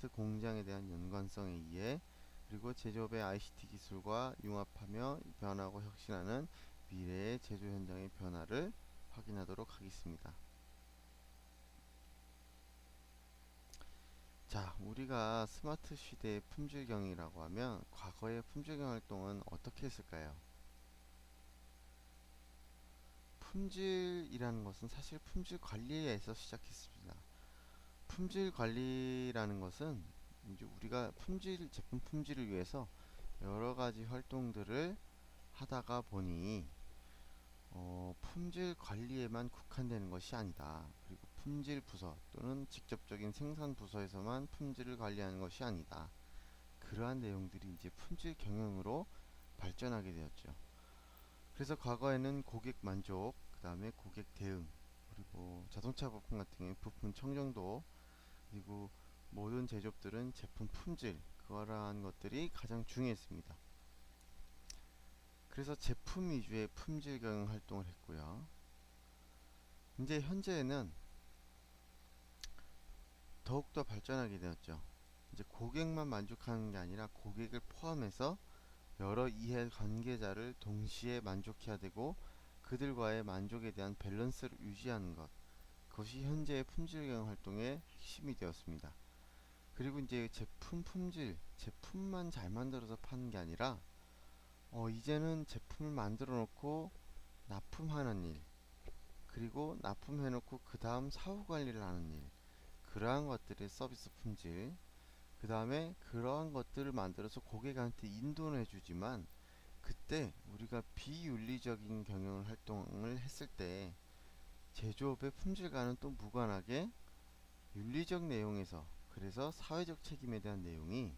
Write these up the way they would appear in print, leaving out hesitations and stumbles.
스마트 공장에 대한 연관성에 의해 그리고 제조업의 ICT 기술과 융합하며 변하고 혁신하는 미래의 제조 현장의 변화를 확인하도록 하겠습니다. 자, 우리가 스마트 시대의 품질경이라고 하면 과거의 품질경 활동은 어떻게 했을까요? 품질이라는 것은 사실 품질 관리에서 시작했습니다. 품질 관리라는 것은 이제 우리가 제품 품질을 위해서 여러 가지 활동들을 하다가 보니 품질 관리에만 국한되는 것이 아니다. 그리고 품질 부서 또는 직접적인 생산 부서에서만 품질을 관리하는 것이 아니다. 그러한 내용들이 이제 품질 경영으로 발전하게 되었죠. 그래서 과거에는 고객 만족, 그 다음에 고객 대응, 그리고 자동차 부품 같은 경우에 부품 청정도, 그리고 모든 제조업들은 제품 품질, 그러한 것들이 가장 중요했습니다. 그래서 제품 위주의 품질 경영 활동을 했고요. 이제 현재는 더욱더 발전하게 되었죠. 이제 고객만 만족하는 게 아니라 고객을 포함해서 여러 이해 관계자를 동시에 만족해야 되고 그들과의 만족에 대한 밸런스를 유지하는 것, 그것이 현재의 품질 경영 활동의 핵심이 되었습니다. 그리고 이제 제품 품질, 제품만 잘 만들어서 파는 게 아니라 이제는 제품을 만들어 놓고 납품하는 일, 그리고 납품해 놓고 그 다음 사후 관리를 하는 일, 그러한 것들의 서비스 품질, 그 다음에 그러한 것들을 만들어서 고객한테 인도는 해주지만 그때 우리가 비윤리적인 경영 활동을 했을 때 제조업의 품질과는 또 무관하게 윤리적 내용에서, 그래서 사회적 책임에 대한 내용이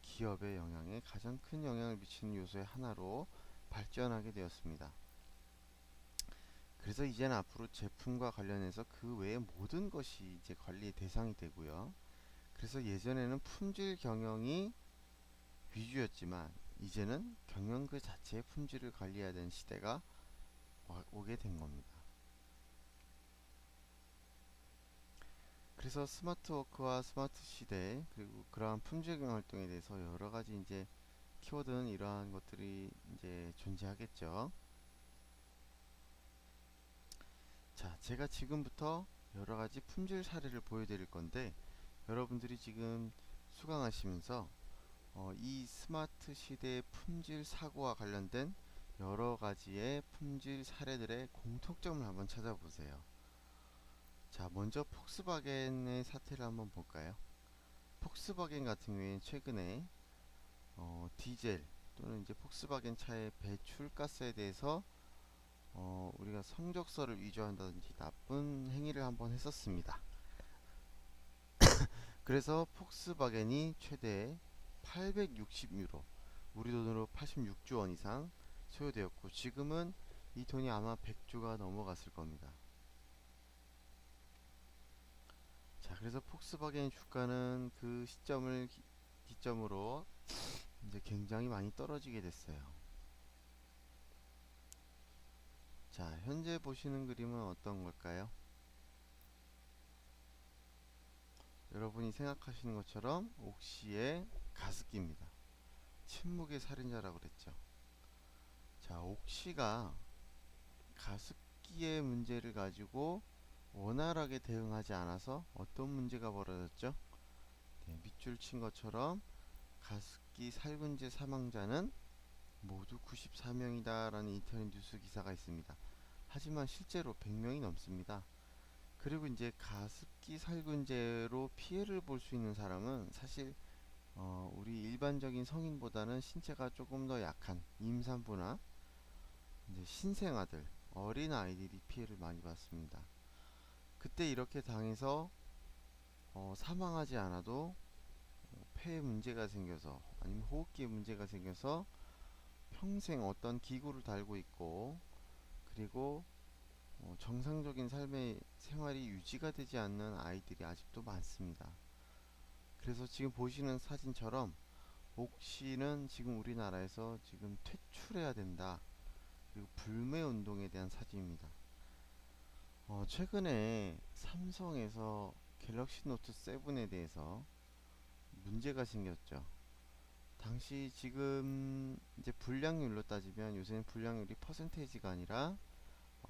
기업의 영향에 가장 큰 영향을 미치는 요소의 하나로 발전하게 되었습니다. 그래서 이제는 앞으로 제품과 관련해서 그 외의 모든 것이 이제 관리의 대상이 되고요. 그래서 예전에는 품질 경영이 위주였지만 이제는 경영 그 자체의 품질을 관리해야 되는 시대가 오게 된 겁니다. 그래서 스마트워크와 스마트 시대, 그리고 그러한 품질 경영 활동에 대해서 여러 가지 이제 키워드는 이러한 것들이 이제 존재하겠죠. 자, 제가 지금부터 여러 가지 품질 사례를 보여드릴 건데 여러분들이 지금 수강하시면서 이 스마트 시대의 품질 사고와 관련된 여러 가지의 품질 사례들의 공통점을 한번 찾아보세요. 자, 먼저 폭스바겐의 사태를 한번 볼까요? 폭스바겐 같은 경우에 최근에 디젤 또는 이제 폭스바겐 차의 배출가스에 대해서 우리가 성적서를 위조한다든지 나쁜 행위를 한번 했었습니다. 그래서 폭스바겐이 최대 860유로, 우리 돈으로 86조 원 이상 소요되었고 지금은 이 돈이 아마 100조가 넘어갔을 겁니다. 자, 그래서 폭스바겐 주가는 그 시점을 기점으로 이제 굉장히 많이 떨어지게 됐어요. 자, 현재 보시는 그림은 어떤 걸까요? 여러분이 생각하시는 것처럼 옥시의 가습기입니다. 침묵의 살인자라고 그랬죠. 자, 옥시가 가습기의 문제를 가지고 원활하게 대응하지 않아서 어떤 문제가 벌어졌죠? 네, 밑줄 친 것처럼 가습기 살균제 사망자는 모두 94명이다 라는 인터넷 뉴스 기사가 있습니다. 하지만 실제로 100명이 넘습니다. 그리고 이제 가습기 살균제로 피해를 볼 수 있는 사람은 사실 우리 일반적인 성인보다는 신체가 조금 더 약한 임산부나 이제 신생아들, 어린 아이들이 피해를 많이 받습니다. 그때 이렇게 당해서 사망하지 않아도 폐에 문제가 생겨서 아니면 호흡기에 문제가 생겨서 평생 어떤 기구를 달고 있고 그리고 정상적인 삶의 생활이 유지가 되지 않는 아이들이 아직도 많습니다. 그래서 지금 보시는 사진처럼 옥시는 지금 우리나라에서 지금 퇴출해야 된다. 그리고 불매 운동에 대한 사진입니다. 최근에 삼성에서 갤럭시 노트 7에 대해서 문제가 생겼죠. 당시 지금 이제 불량률로 따지면 요새는 불량률이 퍼센테이지가 아니라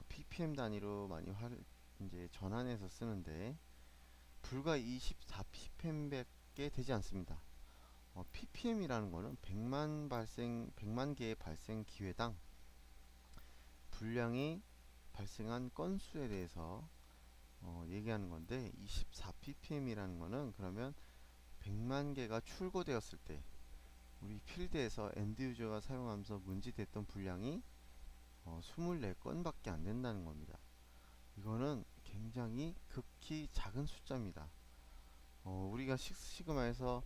ppm 단위로 많이 이제 전환해서 쓰는데 불과 24 ppm밖에 되지 않습니다. ppm이라는 거는 100만 개의 발생 기회당 불량이 발생한 건수에 대해서 얘기하는 건데 24 ppm이라는 거는 그러면 100만 개가 출고되었을 때 우리 필드에서 엔드 유저가 사용하면서 문제됐던 분량이 24건밖에 안 된다는 겁니다. 이거는 굉장히 극히 작은 숫자입니다. 우리가 식스 시그마에서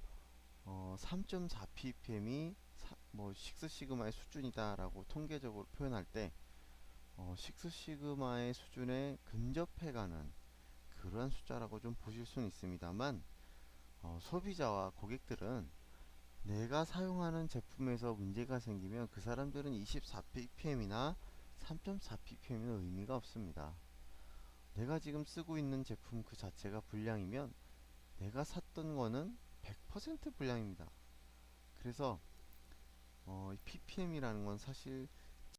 3.4 ppm이 뭐 식스 시그마의 수준이다라고 통계적으로 표현할 때 식스 시그마의 수준에 근접해가는 그러한 숫자라고 좀 보실 수는 있습니다만 소비자와 고객들은 내가 사용하는 제품에서 문제가 생기면 그 사람들은 24 ppm이나 3.4 ppm은 의미가 없습니다. 내가 지금 쓰고 있는 제품 그 자체가 불량이면 내가 샀던 거는 100% 불량입니다. 그래서 ppm이라는 건 사실